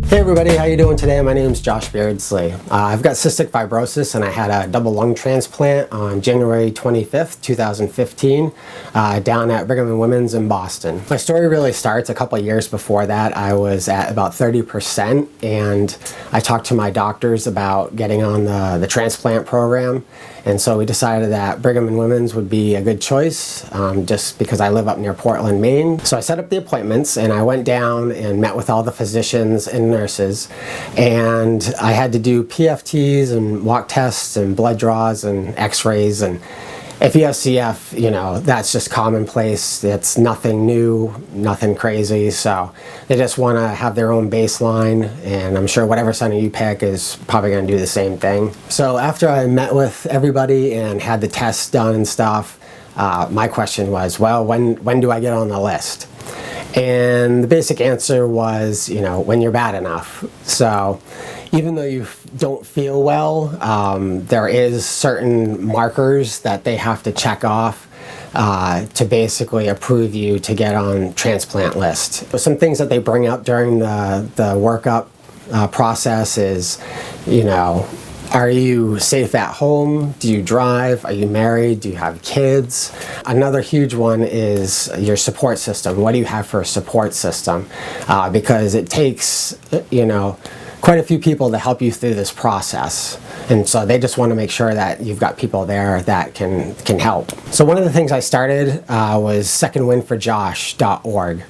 Hey everybody, how you doing today? My name is Josh Beardsley. I've got cystic fibrosis and I had a double lung transplant on January 25th, 2015 down at Brigham and Women's in Boston. My story really starts a couple of years before that. I was at about 30% and I talked to my doctors about getting on the transplant program, and so we decided that Brigham and Women's would be a good choice just because I live up near Portland, Maine. So I set up the appointments and I went down and met with all the physicians and nurses, and I had to do PFTs and walk tests and blood draws and x-rays, and if you have CF, you know, that's just commonplace. It's nothing new, nothing crazy, so they just want to have their own baseline, and I'm sure whatever center you pick is probably going to do the same thing. So after I met with everybody and had the tests done and stuff, my question was, well, when do I get on the list? And the basic answer was, you know, when you're bad enough. So even though you don't feel well, there is certain markers that they have to check off to basically approve you to get on transplant list. Some things that they bring up during the workup process is, you know, are you safe at home? Do you drive? Are you married? Do you have kids? Another huge one is your support system. What do you have for a support system? Because it takes, you know, quite a few people to help you through this process. And so they just want to make sure that you've got people there that can help. So one of the things I started was secondwindforjosh.org.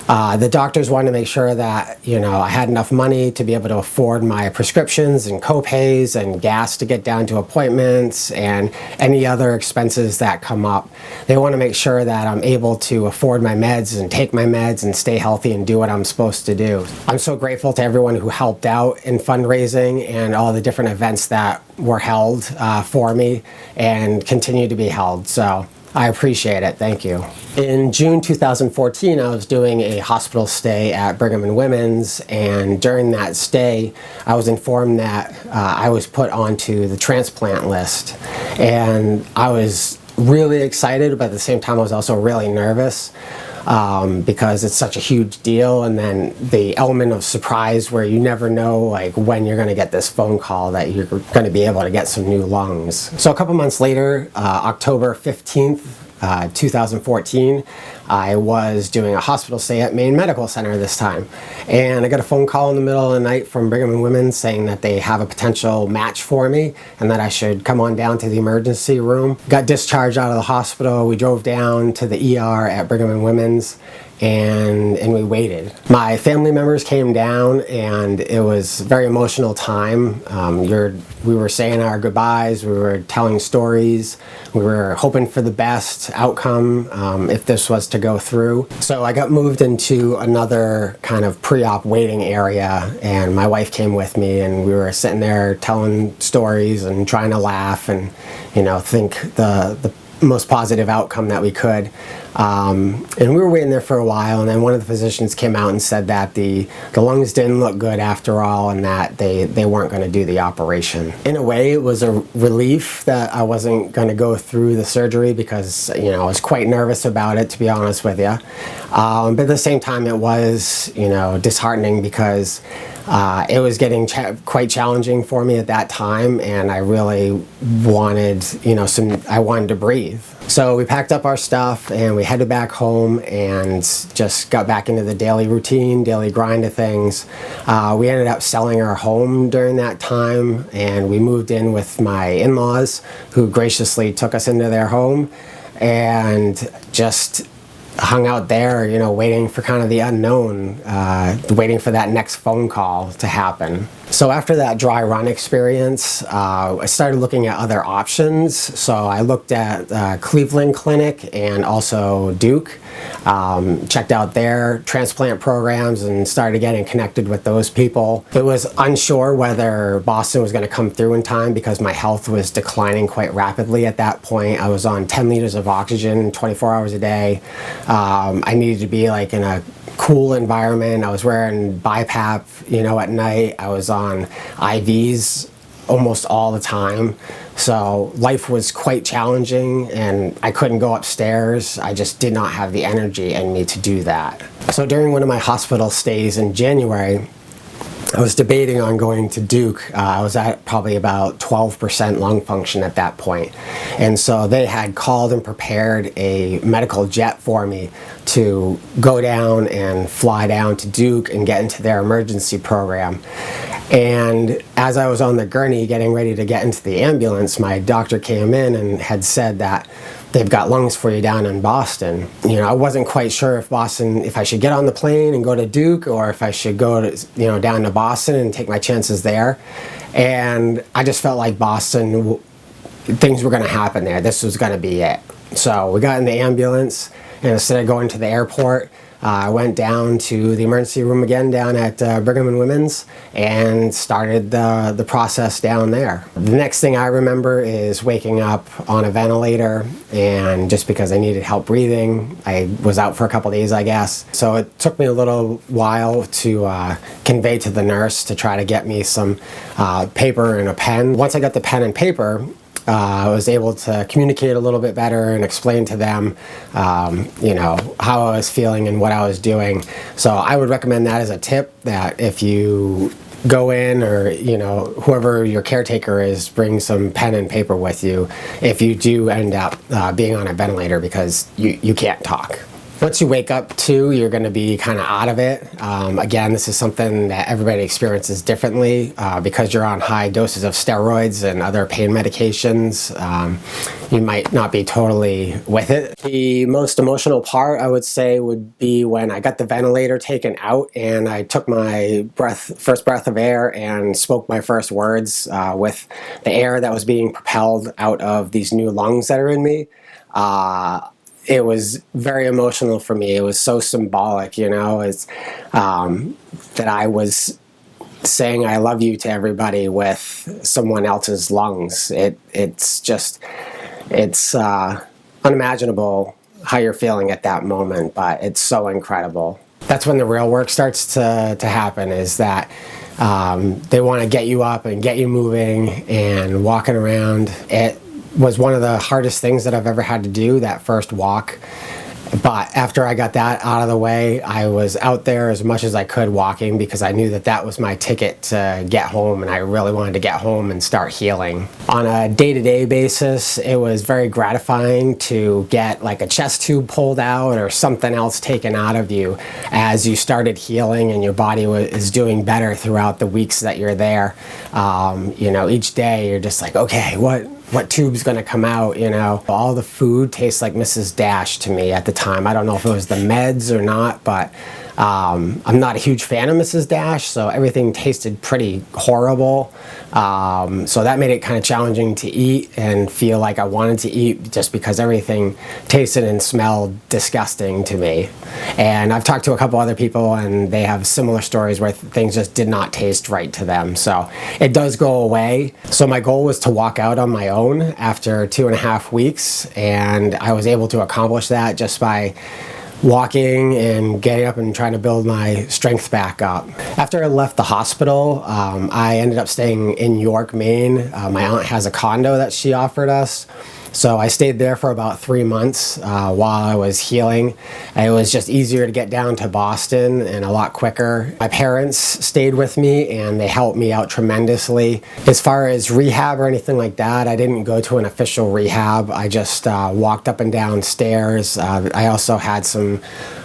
The doctors wanted to make sure that, you know, I had enough money to be able to afford my prescriptions and co-pays and gas to get down to appointments and any other expenses that come up. They want to make sure that I'm able to afford my meds and take my meds and stay healthy and do what I'm supposed to do. I'm so grateful to everyone who helped out in fundraising and all the different events that were held for me and continue to be held. So I appreciate it. Thank you. In June 2014, I was doing a hospital stay at Brigham and Women's, and during that stay, I was informed that I was put onto the transplant list. And I was really excited, but at the same time, I was also really nervous because it's such a huge deal, and then the element of surprise where you never know like when you're going to get this phone call that you're going to be able to get some new lungs. So a couple months later, October 15th, 2014, I was doing a hospital stay at Maine Medical Center this time, and I got a phone call in the middle of the night from Brigham and Women's saying that they have a potential match for me and that I should come on down to the emergency room. Got discharged out of the hospital. We drove down to the ER at Brigham and Women's, and we waited. My family members came down, and it was a very emotional time. We were saying our goodbyes, we were telling stories, we were hoping for the best outcome if this was to go through. So I got moved into another kind of pre-op waiting area, and my wife came with me, and we were sitting there telling stories and trying to laugh and, you know, think the most positive outcome that we could. And we were waiting there for a while, and then one of the physicians came out and said that the lungs didn't look good after all, and that they weren't going to do the operation. In a way, it was a relief that I wasn't going to go through the surgery because, you know, I was quite nervous about it, to be honest with you. But at the same time, it was, you know, disheartening because it was getting quite challenging for me at that time, and I really wanted, you know, I wanted to breathe. So we packed up our stuff and we headed back home and just got back into the daily routine, daily grind of things. We ended up selling our home during that time, and we moved in with my in-laws, who graciously took us into their home, and just hung out there, you know, waiting for kind of the unknown, waiting for that next phone call to happen. So after that dry run experience, I started looking at other options. So I looked at Cleveland Clinic and also Duke, checked out their transplant programs and started getting connected with those people. It was unsure whether Boston was going to come through in time because my health was declining quite rapidly at that point. I was on 10 liters of oxygen 24 hours a day. I needed to be like in a cool environment. I was wearing BiPAP, you know, at night. I was on IVs almost all the time. So life was quite challenging, and I couldn't go upstairs. I just did not have the energy in me to do that. So during one of my hospital stays in January, I was debating on going to Duke. I was at probably about 12% lung function at that point. And so they had called and prepared a medical jet for me to go down and fly down to Duke and get into their emergency program. And as I was on the gurney getting ready to get into the ambulance, my doctor came in and had said that they've got lungs for you down in Boston. You know, I wasn't quite sure if I should get on the plane and go to Duke, or if I should go to, down to Boston and take my chances there. And I just felt like Boston, things were going to happen there. This was going to be it. So we got in the ambulance, and instead of going to the airport, I went down to the emergency room again down at Brigham and Women's and started the process down there. The next thing I remember is waking up on a ventilator, and just because I needed help breathing, I was out for a couple days, I guess. So it took me a little while to convey to the nurse to try to get me some paper and a pen. Once I got the pen and paper, I was able to communicate a little bit better and explain to them, how I was feeling and what I was doing. So I would recommend that as a tip, that if you go in, or whoever your caretaker is, bring some pen and paper with you if you do end up being on a ventilator, because you can't talk. Once you wake up too, you're going to be kind of out of it. Again, this is something that everybody experiences differently because you're on high doses of steroids and other pain medications. You might not be totally with it. The most emotional part, I would say, would be when I got the ventilator taken out and I took my first breath of air and spoke my first words with the air that was being propelled out of these new lungs that are in me. It was very emotional for me. It was so symbolic, it's that I was saying I love you to everybody with someone else's lungs. It's unimaginable how you're feeling at that moment, but it's so incredible. That's when the real work starts to happen, is that they want to get you up and get you moving and walking around. It was one of the hardest things that I've ever had to do, that first walk. But after I got that out of the way, I was out there as much as I could walking, because I knew that was my ticket to get home, and I really wanted to get home and start healing. On a day-to-day basis, it was very gratifying to get like a chest tube pulled out or something else taken out of you as you started healing, and your body is doing better throughout the weeks that you're there. Each day you're just like, okay, what tube's going to come out, All the food tastes like Mrs. Dash to me at the time. I don't know if it was the meds or not, but I'm not a huge fan of Mrs. Dash, so everything tasted pretty horrible. So that made it kind of challenging to eat and feel like I wanted to eat, just because everything tasted and smelled disgusting to me. And I've talked to a couple other people, and they have similar stories where things just did not taste right to them. So it does go away. So my goal was to walk out on my own after 2.5 weeks, and I was able to accomplish that just by walking and getting up and trying to build my strength back up. After I left the hospital, I ended up staying in York, Maine. My aunt has a condo that she offered us. So I stayed there for about 3 months while I was healing. It was just easier to get down to Boston and a lot quicker. My parents stayed with me, and they helped me out tremendously. As far as rehab or anything like that, I didn't go to an official rehab. I just walked up and down stairs. I also had some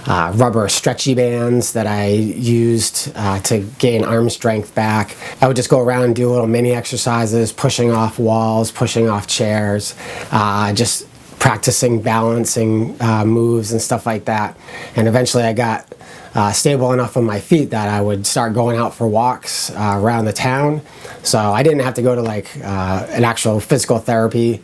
rubber stretchy bands that I used to gain arm strength back. I would just go around and do little mini exercises, pushing off walls, pushing off chairs, just practicing balancing moves and stuff like that. And eventually I got stable enough on my feet that I would start going out for walks around the town. So I didn't have to go to like an actual physical therapy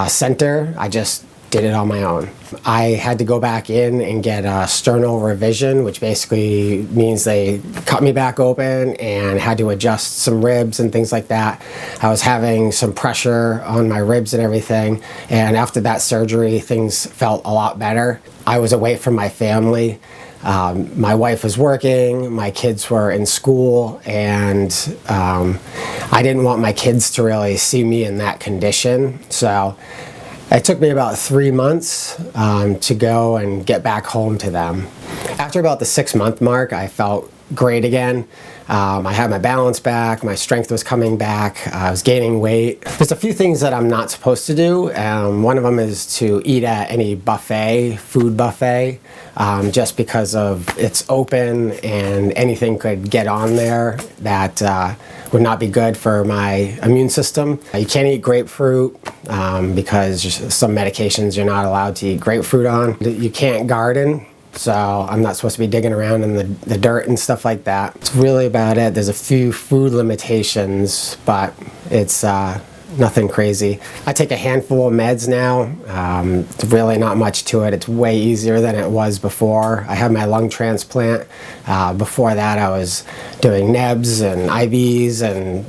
center. I just did it on my own. I had to go back in and get a sternal revision, which basically means they cut me back open and had to adjust some ribs and things like that. I was having some pressure on my ribs and everything, and after that surgery, things felt a lot better. I was away from my family. My wife was working, my kids were in school, and I didn't want my kids to really see me in that condition. So it took me about 3 months to go and get back home to them. After about the 6-month mark, I felt great again. I had my balance back, my strength was coming back, I was gaining weight. There's a few things that I'm not supposed to do. One of them is to eat at any buffet, food buffet, just because of it's open and anything could get on there that would not be good for my immune system. You can't eat grapefruit because some medications you're not allowed to eat grapefruit on. You can't garden. So I'm not supposed to be digging around in the dirt and stuff like that. It's really about it. There's a few food limitations, but it's nothing crazy. I take a handful of meds now. It's really not much to it. It's way easier than it was before. I had my lung transplant. Before that I was doing nebs and IVs and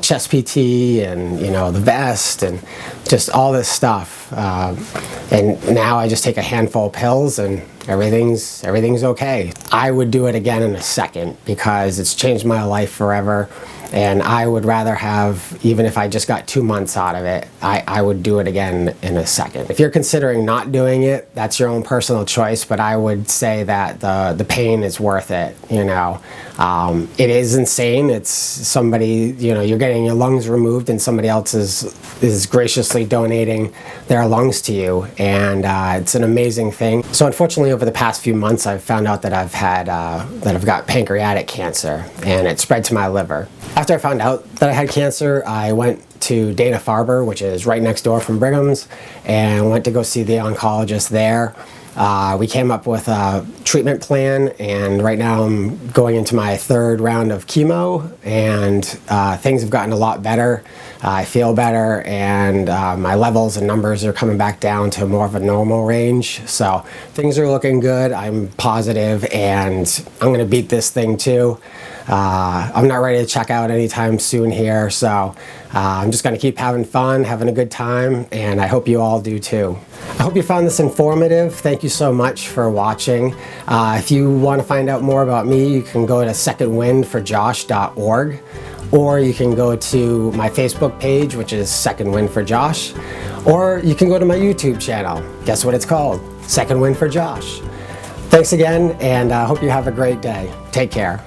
chest PT and the vest and just all this stuff. And now I just take a handful of pills and everything's okay. I would do it again in a second because it's changed my life forever. And I would rather have, even if I just got 2 months out of it, I would do it again in a second. If you're considering not doing it, that's your own personal choice, but I would say that the pain is worth it, It is insane. It's somebody, you're getting your lungs removed and somebody else is graciously donating their lungs to you, and it's an amazing thing. So unfortunately, over the past few months, I've found out that I've got pancreatic cancer, and it spread to my liver. After I found out that I had cancer, I went to Dana-Farber, which is right next door from Brigham's, and went to go see the oncologist there. We came up with a treatment plan, and right now I'm going into my 3rd round of chemo, and things have gotten a lot better. I feel better, and my levels and numbers are coming back down to more of a normal range. So things are looking good. I'm positive, and I'm going to beat this thing too. I'm not ready to check out anytime soon here, so I'm just going to keep having fun, having a good time, and I hope you all do too. I hope you found this informative. Thank you so much for watching. If you want to find out more about me, you can go to secondwindforjosh.org, or you can go to my Facebook page, which is Second Wind for Josh, or you can go to my YouTube channel. Guess what it's called? Second Wind for Josh. Thanks again, and I hope you have a great day. Take care.